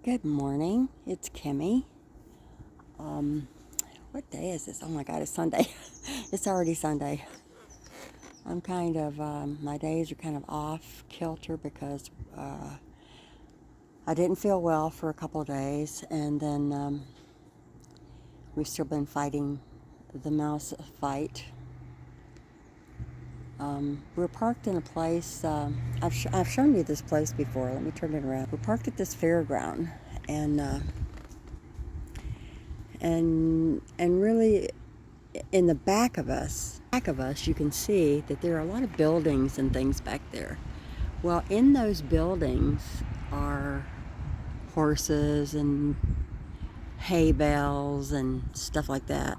Good morning. It's Kimmy. What day is this? Oh my God, it's Sunday. It's already Sunday. My days are kind of off kilter because I didn't feel well for a couple of days, and then we've still been fighting the mouse fight. We're parked in a place. I've shown you this place before. Let me turn it around. We're parked at this fairground, and really in the back of us, you can see that there are a lot of buildings and things back there. Well, in those buildings are horses and hay bales and stuff like that.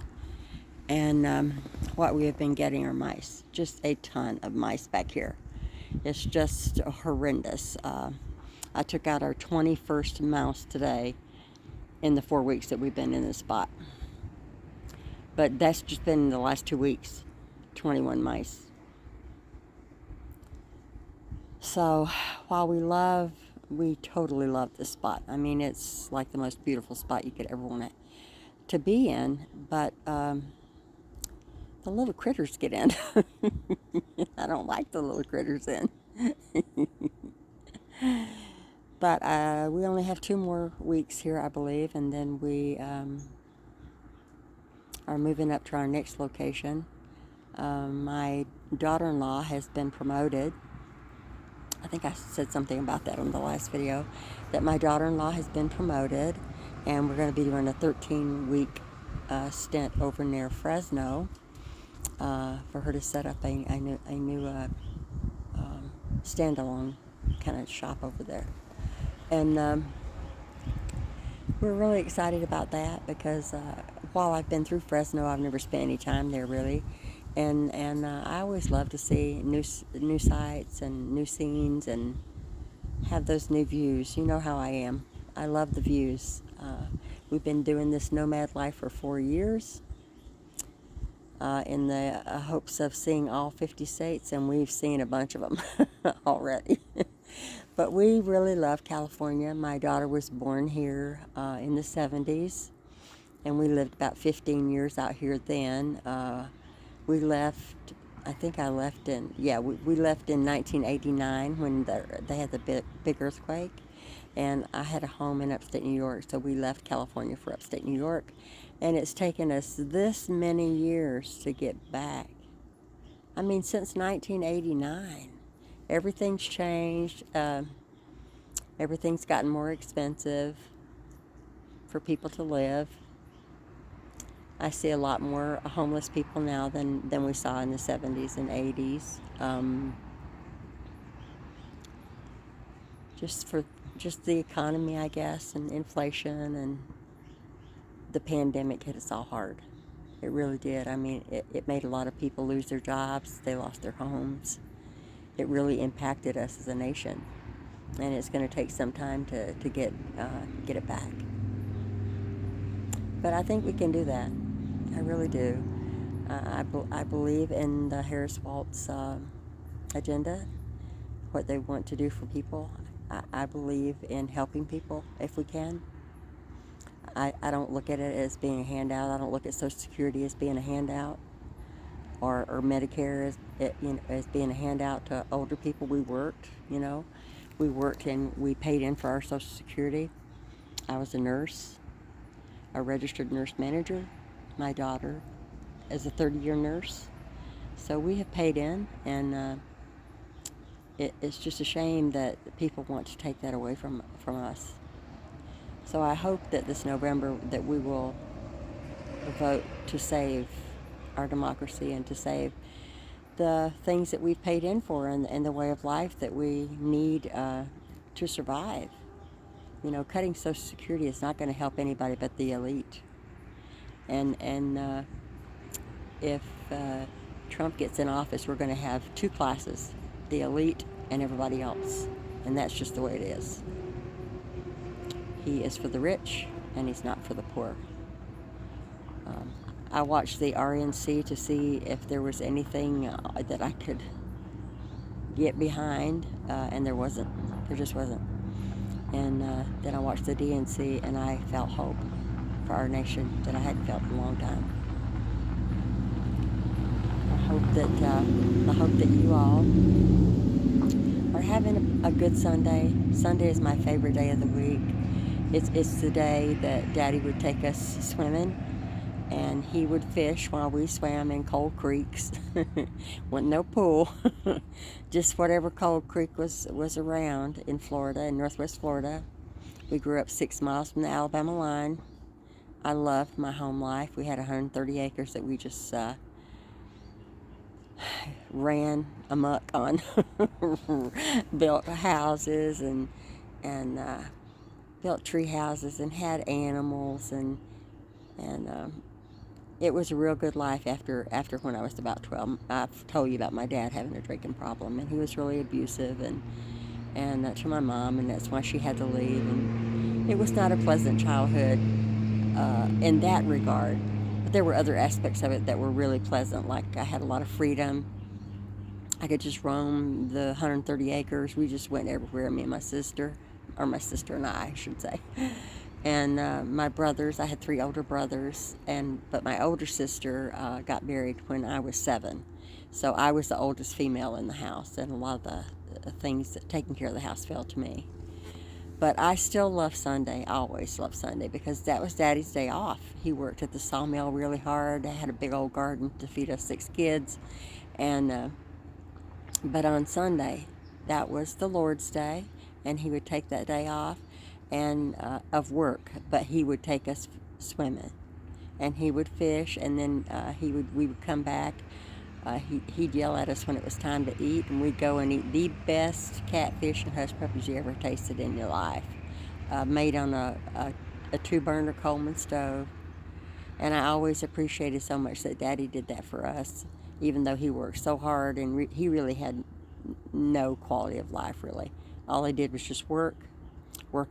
And what we have been getting are mice, just a ton of mice back here. It's just horrendous. I took out our 21st mouse today in the 4 weeks that we've been in this spot. But that's just been in the last 2 weeks, 21 mice. So while we totally love this spot. I mean, it's like the most beautiful spot you could ever want to be in, but the little critters get in. I don't like the little critters in. But we only have 2 more weeks here, I believe, and then we are moving up to our next location. My daughter-in-law has been promoted. I think I said something about that on the last video, that my daughter-in-law has been promoted, and we're going to be doing a 13-week stint over near Fresno for her to set up a new standalone kind of shop over there. And we're really excited about that because while I've been through Fresno, I've never spent any time there really. And I always love to see new sights and new scenes and have those new views. You know how I am. I love the views. We've been doing this nomad life for 4 years in the hopes of seeing all 50 states, and we've seen a bunch of them already. But we really love California. My daughter was born here in the 70s, and we lived about 15 years out here then. We left, I think I left we left in 1989 when they had the big earthquake. And I had a home in upstate New York, so we left California for upstate New York. And it's taken us this many years to get back. I mean, since 1989. Everything's changed. Everything's gotten more expensive for people to live. I see a lot more homeless people now than we saw in the 70s and 80s. Just the economy, I guess, and inflation and the pandemic hit us all hard. It really did. I mean, it made a lot of people lose their jobs. They lost their homes. It really impacted us as a nation. And it's going to take some time to get it back. But I think we can do that. I really do. I believe in the Harris-Walz agenda, what they want to do for people. I believe in helping people if we can. I don't look at it as being a handout. I don't look at Social Security as being a handout, or Medicare as being a handout to older people. We worked, we worked and we paid in for our Social Security. I was a nurse, a registered nurse manager. My daughter is a 30-year nurse. So we have paid in, and it's just a shame that people want to take that away from us. So I hope that this November that we will vote to save our democracy and to save the things that we've paid in for and the way of life that we need to survive. Cutting Social Security is not going to help anybody but the elite. And if Trump gets in office, we're going to have two classes, the elite and everybody else. And that's just the way it is. He is for the rich, and he's not for the poor. I watched the RNC to see if there was anything that I could get behind, and there wasn't. There just wasn't. And then I watched the DNC, and I felt hope for our nation that I hadn't felt in a long time. I hope that you all are having a good Sunday. Sunday is my favorite day of the week. It's the day that Daddy would take us swimming, and he would fish while we swam in cold creeks. Wasn't no pool, just whatever cold creek was around in Florida, in Northwest Florida. We grew up 6 miles from the Alabama line. I loved my home life. We had 130 acres that we just ran amok on, built houses and built tree houses and had animals and it was a real good life after when I was about 12. I've told you about my dad having a drinking problem, and he was really abusive and to my mom, and that's why she had to leave. And it was not a pleasant childhood in that regard. But there were other aspects of it that were really pleasant. Like I had a lot of freedom. I could just roam the 130 acres. We just went everywhere, me and my sister, or my sister and I should say. And my brothers, I had 3 older brothers, but my older sister got married when I was 7. So I was the oldest female in the house, and a lot of the things that taking care of the house fell to me. But I still love Sunday. I always love Sunday because that was Daddy's day off. He worked at the sawmill really hard. I had a big old garden to feed us 6 kids, and but on Sunday, that was the Lord's day, and he would take that day off and of work, but he would take us swimming, and he would fish, and then we would come back. He'd yell at us when it was time to eat, and we'd go and eat the best catfish and hush puppies you ever tasted in your life, made on a 2-burner Coleman stove. And I always appreciated so much that Daddy did that for us, even though he worked so hard and he really had no quality of life, really. All he did was just work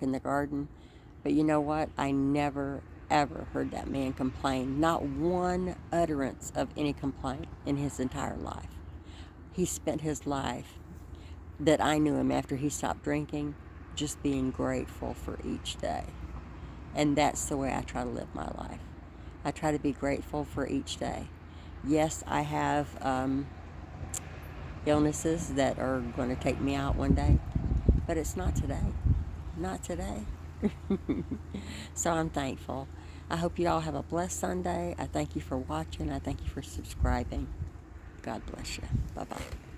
in the garden. But you know what? I never, ever heard that man complain. Not one utterance of any complaint in his entire life. He spent his life, that I knew him after he stopped drinking, just being grateful for each day. And that's the way I try to live my life. I try to be grateful for each day. Yes, I have illnesses that are going to take me out one day, but it's not today. Not today. So I'm thankful. I hope you all have a blessed Sunday. I thank you for watching. I thank you for subscribing. God bless you. Bye-bye.